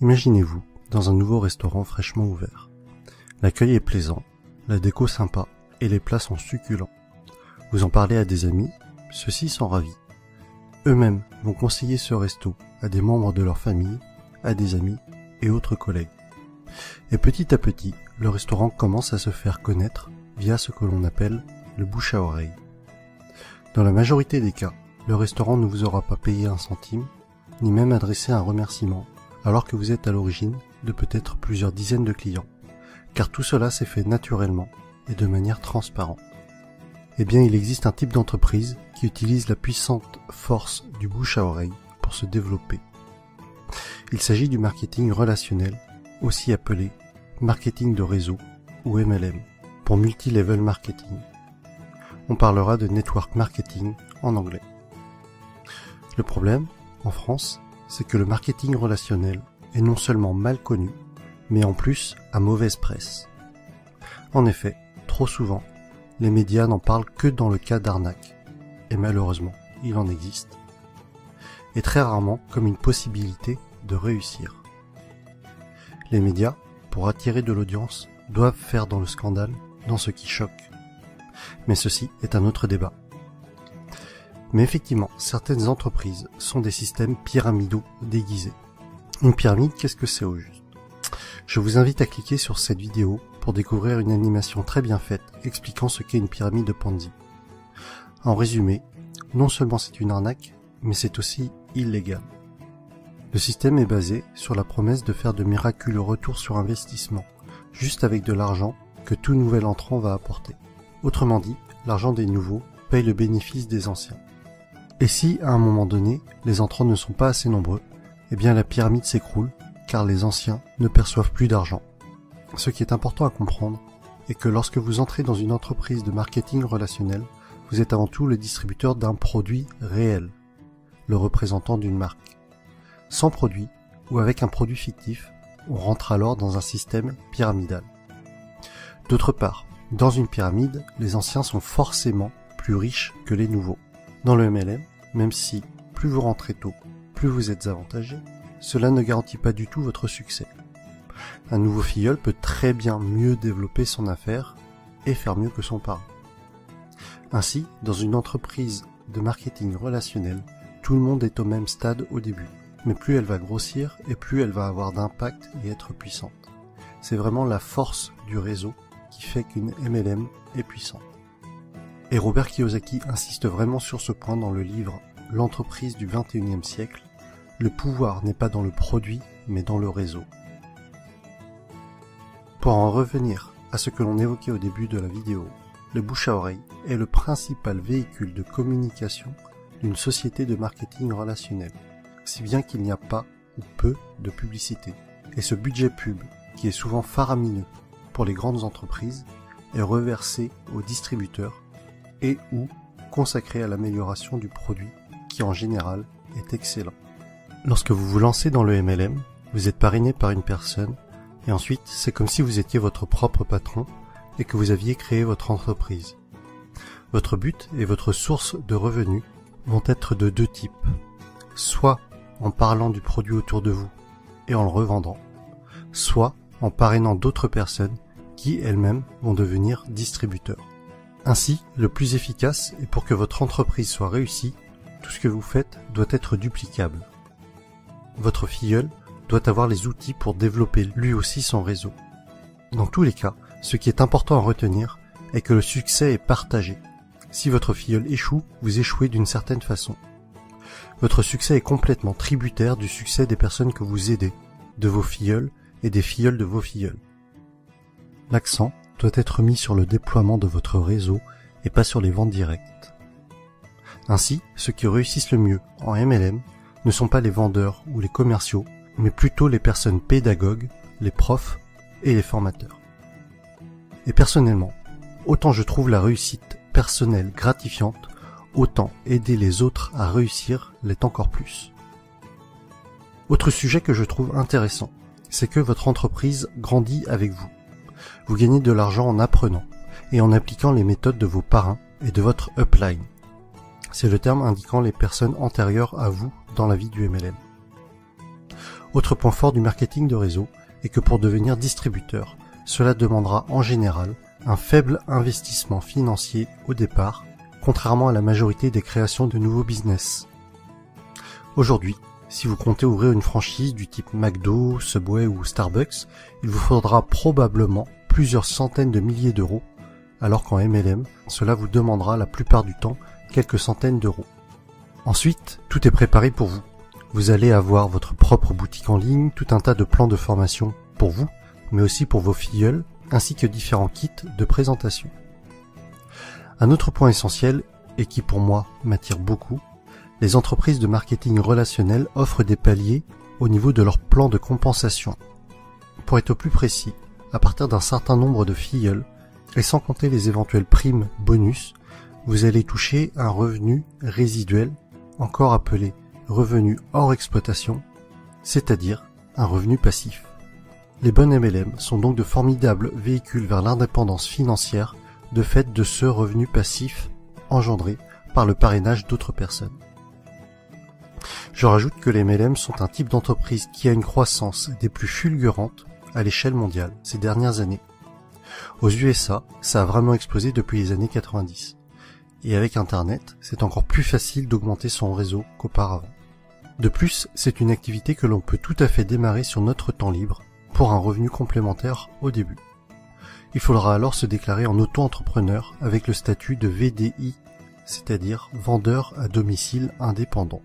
Imaginez-vous dans un nouveau restaurant fraîchement ouvert. L'accueil est plaisant, la déco sympa et les plats sont succulents. Vous en parlez à des amis, ceux-ci sont ravis. Eux-mêmes vont conseiller ce resto à des membres de leur famille, à des amis et autres collègues. Et petit à petit, le restaurant commence à se faire connaître via ce que l'on appelle le bouche à oreille. Dans la majorité des cas, le restaurant ne vous aura pas payé un centime, ni même adressé un remerciement, alors que vous êtes à l'origine de peut-être plusieurs dizaines de clients, car tout cela s'est fait naturellement et de manière transparente. Eh bien, il existe un type d'entreprise qui utilise la puissante force du bouche à oreille pour se développer. Il s'agit du marketing relationnel, aussi appelé marketing de réseau ou MLM, pour multi-level marketing. On parlera de network marketing en anglais. Le problème, en France, c'est que le marketing relationnel est non seulement mal connu, mais en plus à mauvaise presse. En effet, trop souvent, les médias n'en parlent que dans le cas d'arnaque, et malheureusement, il en existe, et très rarement comme une possibilité de réussir. Les médias, pour attirer de l'audience, doivent faire dans le scandale, dans ce qui choque. Mais ceci est un autre débat. Mais effectivement, certaines entreprises sont des systèmes pyramidaux déguisés. Une pyramide, qu'est-ce que c'est au juste ? Je vous invite à cliquer sur cette vidéo pour découvrir une animation très bien faite expliquant ce qu'est une pyramide de Ponzi. En résumé, non seulement c'est une arnaque, mais c'est aussi illégal. Le système est basé sur la promesse de faire de miraculeux retours sur investissement, juste avec de l'argent que tout nouvel entrant va apporter. Autrement dit, l'argent des nouveaux paye le bénéfice des anciens. Et si, à un moment donné, les entrants ne sont pas assez nombreux, eh bien la pyramide s'écroule, car les anciens ne perçoivent plus d'argent. Ce qui est important à comprendre est que lorsque vous entrez dans une entreprise de marketing relationnel, vous êtes avant tout le distributeur d'un produit réel, le représentant d'une marque. Sans produit, ou avec un produit fictif, on rentre alors dans un système pyramidal. D'autre part, dans une pyramide, les anciens sont forcément plus riches que les nouveaux. Dans le MLM, même si plus vous rentrez tôt, plus vous êtes avantagé, cela ne garantit pas du tout votre succès. Un nouveau filleul peut très bien mieux développer son affaire et faire mieux que son parent. Ainsi, dans une entreprise de marketing relationnel, tout le monde est au même stade au début, mais plus elle va grossir et plus elle va avoir d'impact et être puissante. C'est vraiment la force du réseau qui fait qu'une MLM est puissante. Et Robert Kiyosaki insiste vraiment sur ce point dans le livre « L'entreprise du XXIe siècle ». Le pouvoir n'est pas dans le produit, mais dans le réseau. Pour en revenir à ce que l'on évoquait au début de la vidéo, le bouche à oreille est le principal véhicule de communication d'une société de marketing relationnel, si bien qu'il n'y a pas ou peu de publicité. Et ce budget pub, qui est souvent faramineux pour les grandes entreprises, est reversé aux distributeurs et ou consacré à l'amélioration du produit qui en général est excellent. Lorsque vous vous lancez dans le MLM, vous êtes parrainé par une personne et ensuite c'est comme si vous étiez votre propre patron et que vous aviez créé votre entreprise. Votre but et votre source de revenus vont être de deux types. Soit en parlant du produit autour de vous et en le revendant, soit en parrainant d'autres personnes qui elles-mêmes vont devenir distributeurs. Ainsi, le plus efficace est pour que votre entreprise soit réussie, tout ce que vous faites doit être duplicable. Votre filleul doit avoir les outils pour développer lui aussi son réseau. Dans tous les cas, ce qui est important à retenir est que le succès est partagé. Si votre filleul échoue, vous échouez d'une certaine façon. Votre succès est complètement tributaire du succès des personnes que vous aidez, de vos filleuls et des filleuls de vos filleuls. L'accent doit être mis sur le déploiement de votre réseau et pas sur les ventes directes. Ainsi, ceux qui réussissent le mieux en MLM ne sont pas les vendeurs ou les commerciaux, mais plutôt les personnes pédagogues, les profs et les formateurs. Et personnellement, autant je trouve la réussite personnelle gratifiante, autant aider les autres à réussir l'est encore plus. Autre sujet que je trouve intéressant, c'est que votre entreprise grandit avec vous. Vous gagnez de l'argent en apprenant et en appliquant les méthodes de vos parrains et de votre upline. C'est le terme indiquant les personnes antérieures à vous dans la vie du MLM. Autre point fort du marketing de réseau est que pour devenir distributeur, cela demandera en général un faible investissement financier au départ, contrairement à la majorité des créations de nouveaux business. Aujourd'hui, si vous comptez ouvrir une franchise du type McDo, Subway ou Starbucks, il vous faudra probablement plusieurs centaines de milliers d'euros, alors qu'en MLM, cela vous demandera la plupart du temps quelques centaines d'euros. Ensuite, tout est préparé pour vous. Vous allez avoir votre propre boutique en ligne, tout un tas de plans de formation pour vous, mais aussi pour vos filleuls, ainsi que différents kits de présentation. Un autre point essentiel, et qui pour moi m'attire beaucoup, les entreprises de marketing relationnel offrent des paliers au niveau de leur plan de compensation. Pour être plus précis, à partir d'un certain nombre de filleuls, et sans compter les éventuelles primes bonus, vous allez toucher un revenu résiduel, encore appelé revenu hors exploitation, c'est-à-dire un revenu passif. Les bonnes MLM sont donc de formidables véhicules vers l'indépendance financière de fait de ce revenu passif engendré par le parrainage d'autres personnes. Je rajoute que les MLM sont un type d'entreprise qui a une croissance des plus fulgurantes à l'échelle mondiale ces dernières années. Aux USA, ça a vraiment explosé depuis les années 90. Et avec Internet, c'est encore plus facile d'augmenter son réseau qu'auparavant. De plus, c'est une activité que l'on peut tout à fait démarrer sur notre temps libre pour un revenu complémentaire au début. Il faudra alors se déclarer en auto-entrepreneur avec le statut de VDI, c'est-à-dire vendeur à domicile indépendant.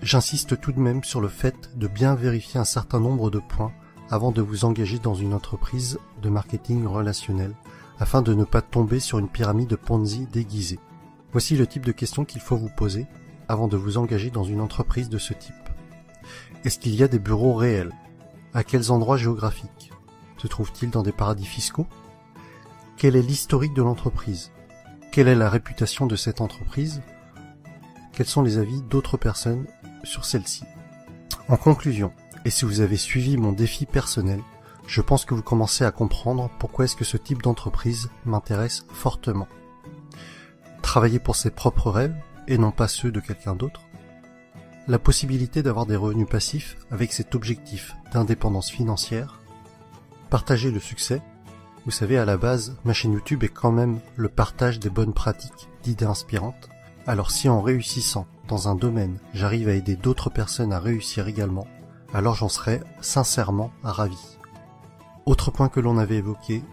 J'insiste tout de même sur le fait de bien vérifier un certain nombre de points avant de vous engager dans une entreprise de marketing relationnel, afin de ne pas tomber sur une pyramide Ponzi déguisée. Voici le type de questions qu'il faut vous poser avant de vous engager dans une entreprise de ce type. Est-ce qu'il y a des bureaux réels? À quels endroits géographiques? Se trouve-t-il dans des paradis fiscaux? Quel est l'historique de l'entreprise? Quelle est la réputation de cette entreprise? Quels sont les avis d'autres personnes sur celle-ci? En conclusion, et si vous avez suivi mon défi personnel, je pense que vous commencez à comprendre pourquoi est-ce que ce type d'entreprise m'intéresse fortement. Travailler pour ses propres rêves et non pas ceux de quelqu'un d'autre. La possibilité d'avoir des revenus passifs avec cet objectif d'indépendance financière. Partager le succès. Vous savez, à la base, ma chaîne YouTube est quand même le partage des bonnes pratiques, d'idées inspirantes. Alors si en réussissant dans un domaine, j'arrive à aider d'autres personnes à réussir également, alors j'en serais sincèrement ravi. Autre point que l'on avait évoqué,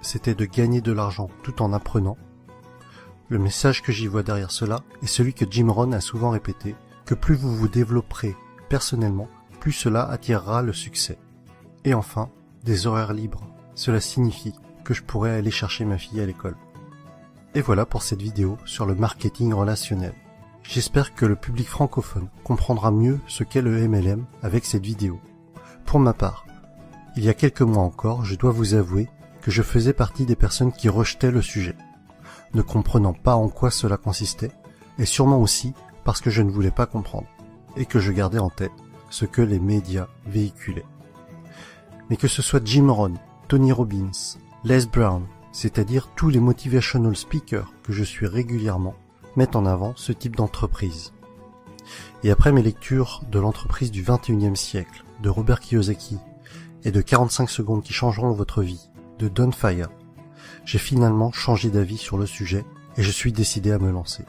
c'était de gagner de l'argent tout en apprenant. Le message que j'y vois derrière cela est celui que Jim Rohn a souvent répété, que plus vous vous développerez personnellement, plus cela attirera le succès. Et enfin, des horaires libres. Cela signifie que je pourrais aller chercher ma fille à l'école. Et voilà pour cette vidéo sur le marketing relationnel. J'espère que le public francophone comprendra mieux ce qu'est le MLM avec cette vidéo. Pour ma part, il y a quelques mois encore, je dois vous avouer que je faisais partie des personnes qui rejetaient le sujet, ne comprenant pas en quoi cela consistait, et sûrement aussi parce que je ne voulais pas comprendre, et que je gardais en tête ce que les médias véhiculaient. Mais que ce soit Jim Rohn, Tony Robbins, Les Brown, c'est-à-dire tous les motivational speakers que je suis régulièrement, mettent en avant ce type d'entreprise. Et après mes lectures de l'entreprise du 21e siècle, de Robert Kiyosaki, et de 45 secondes qui changeront votre vie, de Don Faya, j'ai finalement changé d'avis sur le sujet et je suis décidé à me lancer.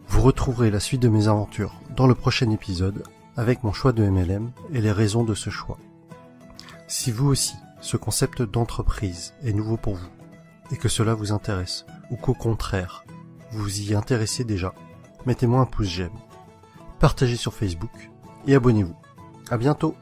Vous retrouverez la suite de mes aventures dans le prochain épisode avec mon choix de MLM et les raisons de ce choix. Si vous aussi, ce concept d'entreprise est nouveau pour vous et que cela vous intéresse ou qu'au contraire, vous vous y intéressez déjà, mettez-moi un pouce j'aime, partagez sur Facebook et abonnez-vous. À bientôt!